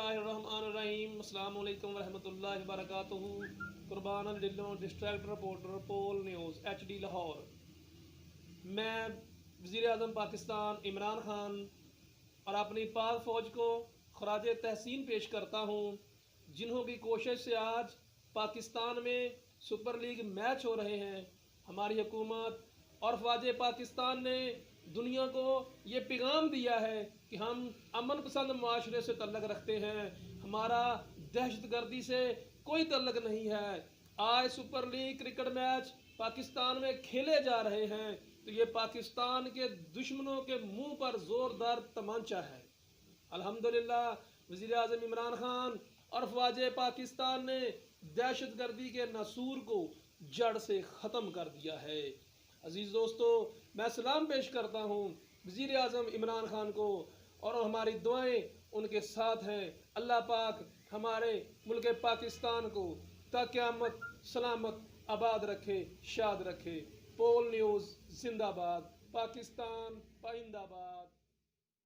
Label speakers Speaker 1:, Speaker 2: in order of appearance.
Speaker 1: बिस्मिल्लाहिर्रहमानिर्रहीम। अस्सलाम वालेकुम वरहमतुल्लाहि वबरकातुहू। कुर्बान दिलों डिस्ट्रैक्ट रिपोर्टर पोल न्यूज़ HD लाहौर। मैं वज़ीर आज़म पाकिस्तान इमरान खान और अपनी पाक फ़ौज को खराज तहसीन पेश करता हूँ, जिन्हों की कोशिश से आज पाकिस्तान में सुपर लीग मैच हो रहे हैं। हमारी हुकूमत और फ़ौज पाकिस्तान ने दुनिया को ये पैगाम दिया है कि हम अमन पसंद माशरे से तल्लक़ रखते हैं, हमारा दहशत गर्दी से कोई तल्लक़ नहीं है। आज super league cricket match Pakistan में खेले जा रहे हैं तो ये पाकिस्तान के दुश्मनों के मुंह पर ज़ोरदार तमांचा है। अल्हम्दुलिल्लाह वज़ीर आज़म इमरान खान और फ़ौज पाकिस्तान ने दहशत गर्दी के नसूर को जड़ से ख़त्म कर दिया है। अजीज़ दोस्तों, मैं सलाम पेश करता हूँ वज़ीर आज़म इमरान खान को और हमारी दुआएं उनके साथ हैं। अल्लाह पाक हमारे मुल्क पाकिस्तान को ता क़यामत सलामत आबाद रखे, शाद रखे। पोल न्यूज़ जिंदाबाद, पाकिस्तान पाइंदाबाद।